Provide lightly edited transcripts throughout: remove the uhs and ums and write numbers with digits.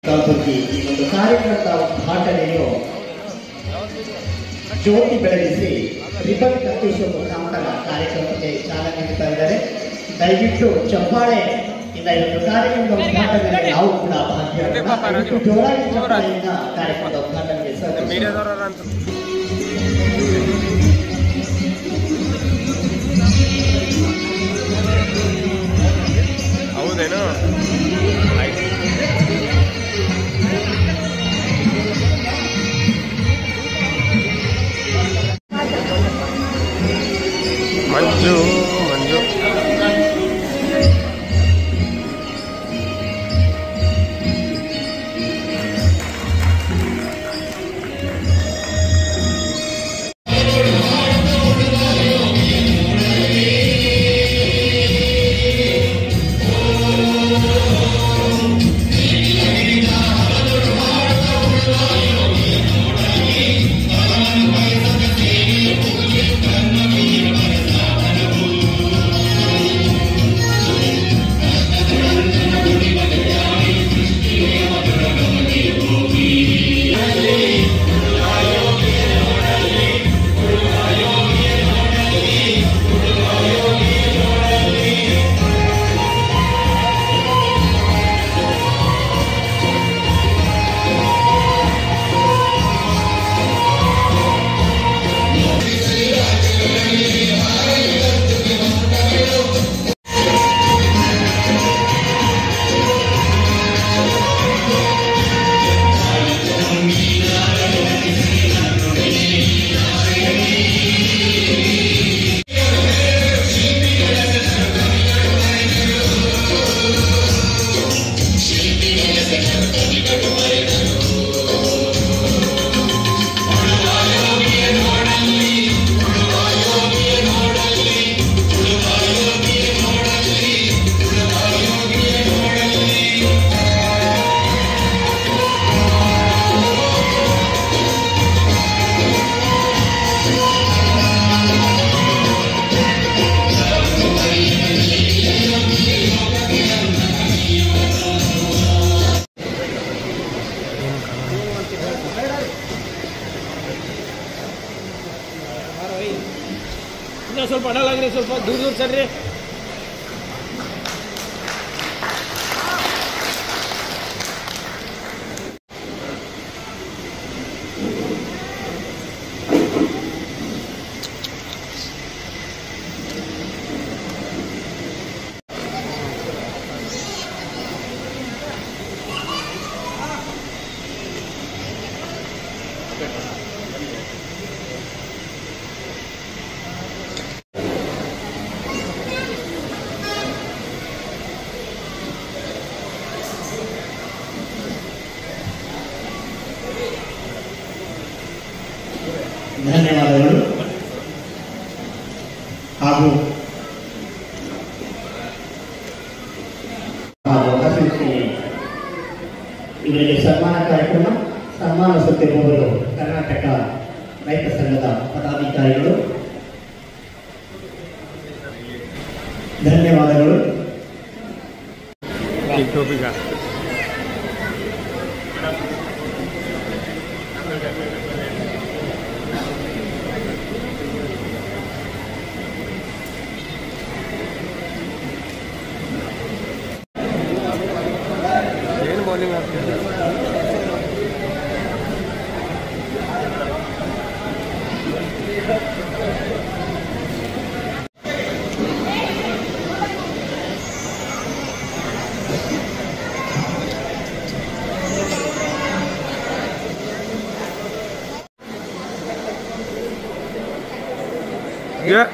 ಬಗ್ಗೆ ಈ ಒಂದು ಕಾರ್ಯಕ್ರಮದ ಉದ್ಘಾಟನೆಯು ಜ್ಯೋತಿ ಬೆಳಗಿಸಿ ರಿಬನ್ ಕತ್ತರಿಸುವ ಮುಖಾಂತರ ಕಾರ್ಯಕ್ರಮಕ್ಕೆ ಚಾಲನೆ ನೀಡ್ತಾ ಇದ್ದಾರೆ. ದಯವಿಟ್ಟು ಚಪ್ಪಾಳೆ ಇಂದ ಈ ಒಂದು ಕಾರ್ಯಕ್ರಮದ ಉದ್ಘಾಟನೆಗೆ ನಾವು ಕೂಡ ಭಾಗಿಯಾಗೋಣ. ಜೋರಾಗಿ ಚಪ್ಪಾಳೆಯಿಂದ ಕಾರ್ಯಕ್ರಮದ ಉದ್ಘಾಟನೆಗೆ ಹೌದೇನು ಮಂಜು ಮಂಜು ಸ್ವಲ್ಪ ಅಡಲಾಗ್ರಿ, ಸ್ವಲ್ಪ ದೂರ ದೂರ ಸರ್ರಿ. ಧನ್ಯವಾದಗಳು. ಹಾಗೂ ಇವರಿಗೆ ಸನ್ಮಾನ ಕಾರ್ಯಕ್ರಮ ಸನ್ಮಾನಿಸುತ್ತಿರುವವರು ಕರ್ನಾಟಕ ರೈತ ಸಂಘದ ಪದಾಧಿಕಾರಿಗಳು. ಧನ್ಯವಾದಗಳು. Yeah.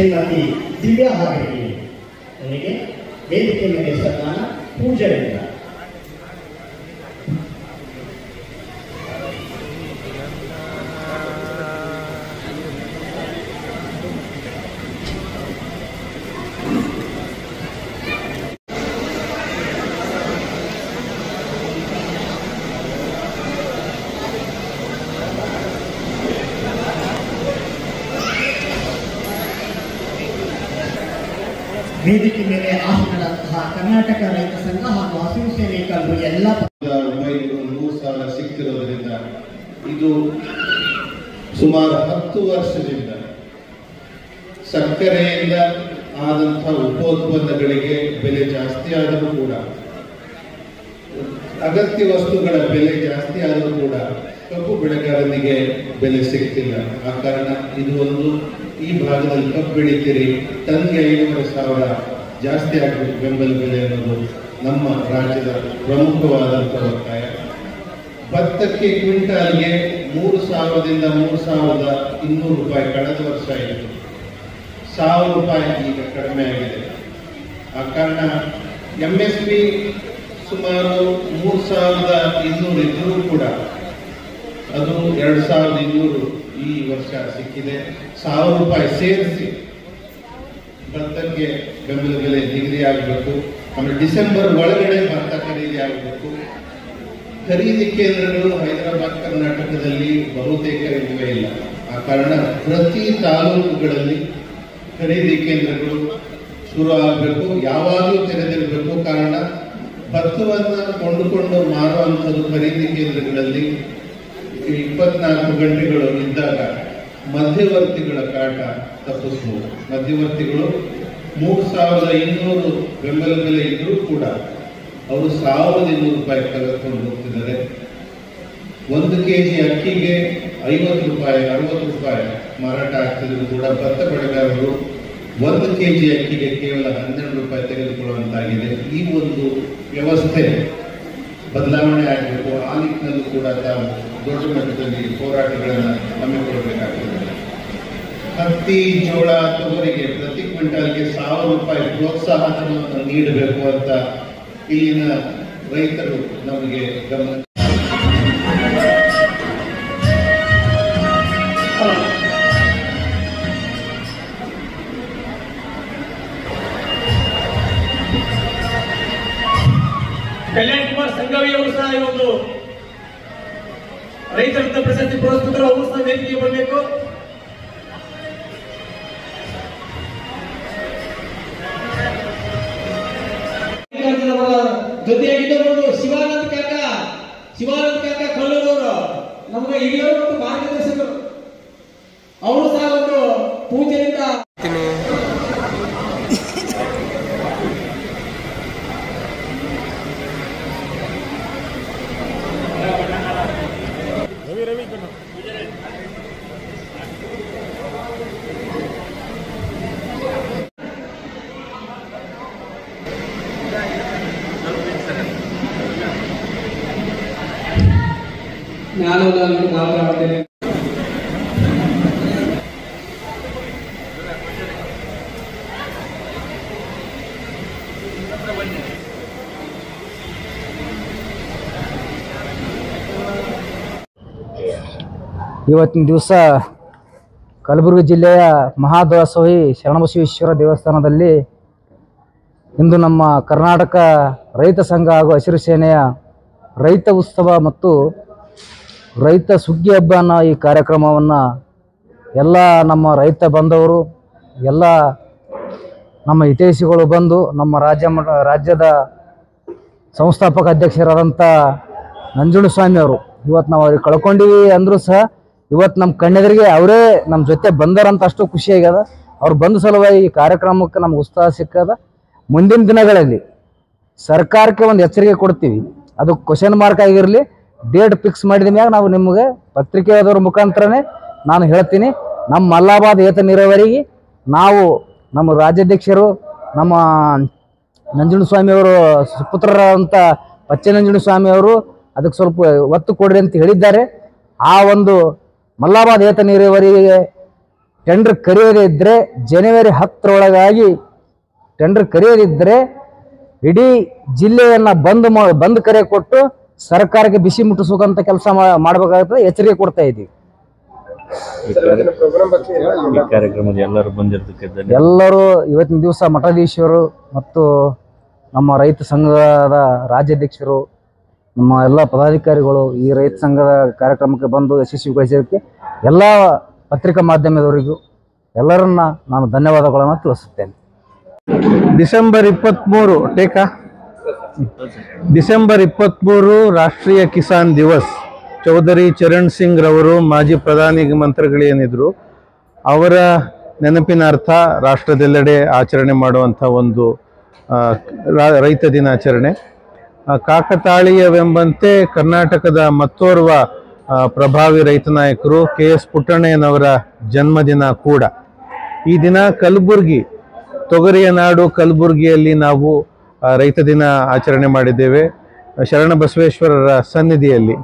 ಶ್ರೀಮತಿ ದಿವ್ಯಾ ಹಾಗೇರಿ ಅವರಿಗೆ ವೇದಿಕೆ ಮೇಲೆ ಸನ್ಮಾನ ಪೂಜೆಯಿಂದ. ವೇದಿಕೆ ಮೇಲೆ ಆಸನದಂತಹ ಕರ್ನಾಟಕ ರೈತ ಸಂಘ ಹಾಗೂ ಹಸಿರು ಸೇನೆ ಕಲ್ಲು ಎಲ್ಲ 1,000 ಸಿಕ್ತಿರೋದ್ರಿಂದ ಇದು ಸುಮಾರು 10 ವರ್ಷದಿಂದ ಸಕ್ಕರೆಯಿಂದ ಆದಂತಹ ಉಪೋತ್ಪನ್ನಗಳಿಗೆ ಬೆಲೆ ಜಾಸ್ತಿ ಆದರೂ ಕೂಡ, ಅಗತ್ಯ ವಸ್ತುಗಳ ಬೆಲೆ ಜಾಸ್ತಿ ಆದರೂ ಕೂಡ ಕಬ್ಬು ಬೆಳೆಗಾರನಿಗೆ ಬೆಲೆ ಸಿಗ್ತಿಲ್ಲ. ಆ ಕಾರಣ ಇದು ಒಂದು ಈ ಭಾಗದಲ್ಲಿ ಕಬ್ಬು ಬೆಳೀತೀರಿ, ಟನ್ಗೆ 5,500 ಜಾಸ್ತಿ ಆಗಬೇಕು ಬೆಂಬಲ ಬೆಲೆ ಅನ್ನೋದು ನಮ್ಮ ರಾಜ್ಯದ ಪ್ರಮುಖವಾದಂತಹ ಒತ್ತಾಯ. ಭತ್ತಕ್ಕೆ ಕ್ವಿಂಟಾಲ್ಗೆ 3,000ದಿಂದ 3,200 ರೂಪಾಯಿ ಕಳೆದ ವರ್ಷ ಇತ್ತು. 1,000 ರೂಪಾಯಿ ಈಗ ಕಡಿಮೆ ಆಗಿದೆ. ಆ ಕಾರಣ MSP ಸುಮಾರು 3,200 ಇದ್ರೂ ಕೂಡ ಅದು 2,200 ಈ ವರ್ಷ ಸಿಕ್ಕಿದೆ. 1,000 ರೂಪಾಯಿ ಸೇರಿಸಿ ಭತ್ತಕ್ಕೆ ಬೆಂಬಲ ಬೆಲೆ ನಿಗದಿ ಆಗಬೇಕು. ಆಮೇಲೆ ಡಿಸೆಂಬರ್ ಒಳಗಡೆ ಭತ್ತ ಖರೀದಿ ಆಗಬೇಕು. ಖರೀದಿ ಕೇಂದ್ರಗಳು ಹೈದರಾಬಾದ್ ಕರ್ನಾಟಕದಲ್ಲಿ ಬಹುತೇಕ ಇಲ್ಲವೇ ಇಲ್ಲ. ಆ ಕಾರಣ ಪ್ರತಿ ತಾಲೂಕುಗಳಲ್ಲಿ ಖರೀದಿ ಕೇಂದ್ರಗಳು ಶುರು ಆಗಬೇಕು, ಯಾವಾಗಲೂ ತೆರೆದಿರಬೇಕು. ಕಾರಣ ಭತ್ತವನ್ನು ಕೊಂಡುಕೊಂಡು ಮಾರುವಂಥದ್ದು ಖರೀದಿ ಕೇಂದ್ರಗಳಲ್ಲಿ 24 ಗಂಟೆಗಳು ಇದ್ದಾಗ ಮಧ್ಯವರ್ತಿಗಳ ಕಾಟ ತಪ್ಪಿಸಬಹುದು. ಮಧ್ಯವರ್ತಿಗಳು 3,200 ಬೆಂಬಲ ಬೆಲೆ ಇದ್ರೂ ಕೂಡ ಅವರು 1,200 ರೂಪಾಯಿ ಕಳೆದುಕೊಂಡು ಹೋಗ್ತಿದ್ದಾರೆ. 1 kg ಅಕ್ಕಿಗೆ 50 ರೂಪಾಯಿ 60 ರೂಪಾಯಿ ಮಾರಾಟ ಆಗ್ತಿದ್ರು ಕೂಡ ಭತ್ತ ಬೆಳೆಗಾರರು 1 kg ಅಕ್ಕಿಗೆ ಕೇವಲ 12 ರೂಪಾಯಿ ತೆಗೆದುಕೊಳ್ಳುವಂತಾಗಿದೆ. ಈ ಒಂದು ವ್ಯವಸ್ಥೆ ಬದಲಾವಣೆ ಆಗಬೇಕು. ಆ ನಿಟ್ಟಿನಲ್ಲೂ ಕೂಡ ತಾವು ದೊಡ್ಡ ಮಟ್ಟದಲ್ಲಿ ಹೋರಾಟಗಳನ್ನು ಹಮ್ಮಿಕೊಳ್ಳಬೇಕಾಗುತ್ತದೆ. ಹತ್ತಿ, ಜೋಳ, ತೊಗರಿಗೆ ಪ್ರತಿ ಕ್ವಿಂಟಾಲ್ಗೆ 1,000 ರೂಪಾಯಿ ಪ್ರೋತ್ಸಾಹವನ್ನು ನೀಡಬೇಕು ಅಂತ ಇಲ್ಲಿನ ರೈತರು ನಮಗೆ ಗಮನ. ಕಲ್ಯಾಣ್ ಕುಮಾರ್ ಸಂಘವಿ ಅವರು ಸಹ ಈ ಒಂದು ರೈತರತ್ನ ಪ್ರಶಸ್ತಿ ಪುರಸ್ಕೃತರು ಅವರು ಸಹ ವೇದಿಕೆಗೆ ಬರಬೇಕು. ಜೊತೆಯಾಗಿದ್ದವರು ಶಿವಾನಂದ್ ಕಾಕ ಕಲ್ಲೂರವರು ನಮಗೆ ಹಿರಿಯರು ಮತ್ತು ಮಾರ್ಗದರ್ಶಕರು, ಅವರು ಸಹ ಒಂದು ಪೂಜೆಯಿಂದ ನಾನು ಮಾತನಾಡುತ್ತೇನೆ. ಇವತ್ತಿನ ದಿವಸ ಕಲಬುರಗಿ ಜಿಲ್ಲೆಯ ಮಹಾದಾಸೋಹಿ ಶರಣಬಸವೇಶ್ವರ ದೇವಸ್ಥಾನದಲ್ಲಿ ಇಂದು ನಮ್ಮ ಕರ್ನಾಟಕ ರೈತ ಸಂಘ ಹಾಗೂ ಹಸಿರು ಸೇನೆಯ ರೈತ ಉತ್ಸವ ಮತ್ತು ರೈತ ಸುಗ್ಗಿ ಹಬ್ಬ ಅನ್ನೋ ಈ ಕಾರ್ಯಕ್ರಮವನ್ನು ಎಲ್ಲ ನಮ್ಮ ರೈತ ಬಂಧವರು, ಎಲ್ಲ ನಮ್ಮ ಹಿತೈಷಿಗಳು ಬಂದು ನಮ್ಮ ರಾಜ್ಯದ ಸಂಸ್ಥಾಪಕ ಅಧ್ಯಕ್ಷರಾದಂಥ ನಂಜುಂಡಸ್ವಾಮಿ ಅವರು ಇವತ್ತು ನಾವು ಅವ್ರಿಗೆ ಕಳ್ಕೊಂಡಿವಿ ಅಂದರೂ ಸಹ ಇವತ್ತು ನಮ್ಮ ಕಣ್ಣೆದುರಿಗೆ ಅವರೇ ನಮ್ಮ ಜೊತೆ ಬಂದರಂತ ಅಷ್ಟು ಖುಷಿಯಾಗ್ಯದ. ಅವ್ರು ಬಂದ ಸಲುವಾಗಿ ಈ ಕಾರ್ಯಕ್ರಮಕ್ಕೆ ನಮ್ಗೆ ಉತ್ಸಾಹ ಸಿಕ್ಕದ. ಮುಂದಿನ ದಿನಗಳಲ್ಲಿ ಸರ್ಕಾರಕ್ಕೆ ಒಂದು ಎಚ್ಚರಿಕೆ ಕೊಡ್ತೀವಿ, ಅದು ಕ್ವಶನ್ ಮಾರ್ಕ್ ಆಗಿರಲಿ, ಡೇಟ್ ಫಿಕ್ಸ್ ಮಾಡಿದ ಮ್ಯಾಗ ನಾವು ನಿಮಗೆ ಪತ್ರಿಕೆಯದವ್ರ ಮುಖಾಂತರನೇ ನಾನು ಹೇಳ್ತೀನಿ. ನಮ್ಮ ಮಲ್ಲಾಬಾದ್ ಏತ ನೀರಾವರಿಗೆ ನಾವು ನಮ್ಮ ರಾಜ್ಯಾಧ್ಯಕ್ಷರು ನಮ್ಮ ನಂಜುಂಡಸ್ವಾಮಿಯವರು ಸುಪುತ್ರರಾದಂಥ ಪಚ್ಚನಂಜುಂಡಸ್ವಾಮಿಯವರು ಅದಕ್ಕೆ ಸ್ವಲ್ಪ ಒತ್ತು ಕೊಡ್ರಿ ಅಂತ ಹೇಳಿದ್ದಾರೆ. ಆ ಒಂದು ಮಲ್ಲಾಬಾದ್ ಏತ ನೀರಾವರಿಗೆ ಟೆಂಡರ್ ಕರೆಯದೇ ಇದ್ದರೆ ಜನವರಿ 10ರೊಳಗಾಗಿ ಟೆಂಡರ್ ಕರೆಯದಿದ್ದರೆ ಇಡೀ ಜಿಲ್ಲೆಯನ್ನು ಬಂದ್ ಕರೆ ಕೊಟ್ಟು ಸರ್ಕಾರಕ್ಕೆ ಬಿಸಿ ಮುಟ್ಟಿಸುವಂತ ಕೆಲಸ ಮಾಡಬೇಕಾಗುತ್ತೆ ಎಚ್ಚರಿಕೆ ಕೊಡ್ತಾ ಇದ್ದೀವಿ. ಈ ಕಾರ್ಯಕ್ರಮದಲ್ಲಿ ಎಲ್ಲರೂ ಬಂದಿರೋದಕ್ಕೆ ಎಲ್ಲರೂ ಇವತ್ತಿನ ದಿವಸ ಮಠಾಧೀಶರು ಮತ್ತು ನಮ್ಮ ರೈತ ಸಂಘದ ರಾಜ್ಯಾಧ್ಯಕ್ಷರು ನಮ್ಮ ಎಲ್ಲ ಪದಾಧಿಕಾರಿಗಳು ಈ ರೈತ ಸಂಘದ ಕಾರ್ಯಕ್ರಮಕ್ಕೆ ಬಂದು ಯಶಸ್ವಿಗೊಳಿಸೋದಕ್ಕೆ ಎಲ್ಲ ಪತ್ರಿಕಾ ಮಾಧ್ಯಮದವರಿಗೂ ಎಲ್ಲರನ್ನ ನಾನು ಧನ್ಯವಾದಗಳನ್ನು ತಿಳಿಸುತ್ತೇನೆ. ಡಿಸೆಂಬರ್ 23 ಡಿಸೆಂಬರ್ 23 ರಾಷ್ಟ್ರೀಯ ಕಿಸಾನ್ ದಿವಸ್. ಚೌಧರಿ ಚರಣ್ ಸಿಂಗ್ ರವರು ಮಾಜಿ ಪ್ರಧಾನಿ ಮಂತ್ರಿಗಳೇನಿದ್ರು ಅವರ ನೆನಪಿನ ಅರ್ಥ ರಾಷ್ಟ್ರದೆಲ್ಲೆಡೆ ಆಚರಣೆ ಮಾಡುವಂಥ ಒಂದು ರೈತ ದಿನಾಚರಣೆ. ಕಾಕತಾಳೀಯವೆಂಬಂತೆ ಕರ್ನಾಟಕದ ಮತ್ತೋರ್ವ ಪ್ರಭಾವಿ ರೈತ ನಾಯಕರು KS ಪುಟ್ಟಣ್ಣಯ್ಯನವರ ಜನ್ಮದಿನ ಕೂಡ. ಈ ದಿನ ಕಲಬುರಗಿ, ತೊಗರಿಯ ನಾಡು ಕಲಬುರಗಿಯಲ್ಲಿ ನಾವು ರೈತ ದಿನ ಆಚರಣೆ ಮಾಡಿದ್ದೇವೆ. ಶರಣ ಬಸವೇಶ್ವರರ ಸನ್ನಿಧಿಯಲ್ಲಿ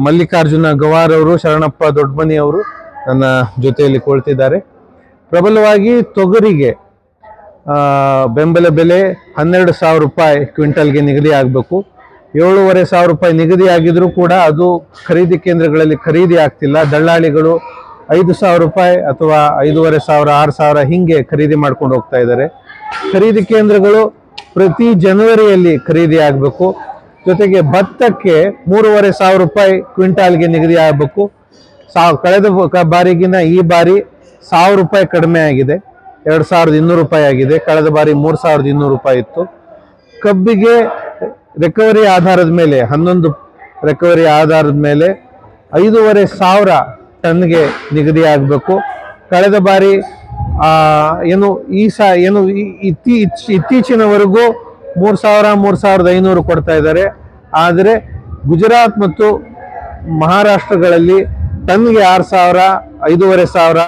ಮಲ್ಲಿಕಾರ್ಜುನ ಗವಾರ್ ಅವರು, ಶರಣಪ್ಪ ದೊಡ್ಡಮನಿ ಅವರು ನನ್ನ ಜೊತೆಯಲ್ಲಿ ಕುಳಿತಿದ್ದಾರೆ. ಪ್ರಬಲವಾಗಿ ತೊಗರಿಗೆ ಬೆಂಬಲ ಬೆಲೆ 12,000 ರೂಪಾಯಿ ಕ್ವಿಂಟಲ್ಗೆ ನಿಗದಿ ಆಗಬೇಕು. 7,500 ರೂಪಾಯಿ ನಿಗದಿ ಆಗಿದ್ರೂ ಕೂಡ ಅದು ಖರೀದಿ ಕೇಂದ್ರಗಳಲ್ಲಿ ಖರೀದಿ ಆಗ್ತಿಲ್ಲ. ದಳ್ಳಾಳಿಗಳು 5,000 ರೂಪಾಯಿ ಅಥವಾ 5,500, 6,000 ಹಿಂಗೆ ಖರೀದಿ ಮಾಡ್ಕೊಂಡು ಹೋಗ್ತಾ ಇದ್ದಾರೆ. ಖರೀದಿ ಕೇಂದ್ರಗಳು ಪ್ರತಿ ಜನವರಿಯಲ್ಲಿ ಖರೀದಿ ಆಗಬೇಕು. ಜೊತೆಗೆ ಭತ್ತಕ್ಕೆ 3,500 ರೂಪಾಯಿ ಕ್ವಿಂಟಾಲ್ಗೆ ನಿಗದಿ ಆಗಬೇಕು. ಕಳೆದ ಬಾರಿಗಿನ ಈ ಬಾರಿ 1,000 ರೂಪಾಯಿ ಕಡಿಮೆ ಆಗಿದೆ, 2,200 ರೂಪಾಯಿ ಆಗಿದೆ. ಕಳೆದ ಬಾರಿ 3,200 ರೂಪಾಯಿ ಇತ್ತು. ಕಬ್ಬಿಗೆ ರಿಕವರಿ ಆಧಾರದ ಮೇಲೆ 11 ರಿಕವರಿ ಆಧಾರದ ಮೇಲೆ 5,500 ಟನ್ಗೆ ನಿಗದಿ ಆಗಬೇಕು. ಕಳೆದ ಬಾರಿ ಇತ್ತೀಚಿನವರೆಗೂ 3,000, 3,500 ಕೊಡ್ತಾ ಇದ್ದಾರೆ. ಆದರೆ ಗುಜರಾತ್ ಮತ್ತು ಮಹಾರಾಷ್ಟ್ರಗಳಲ್ಲಿ ಟನ್ಗೆ 6,000, 5,500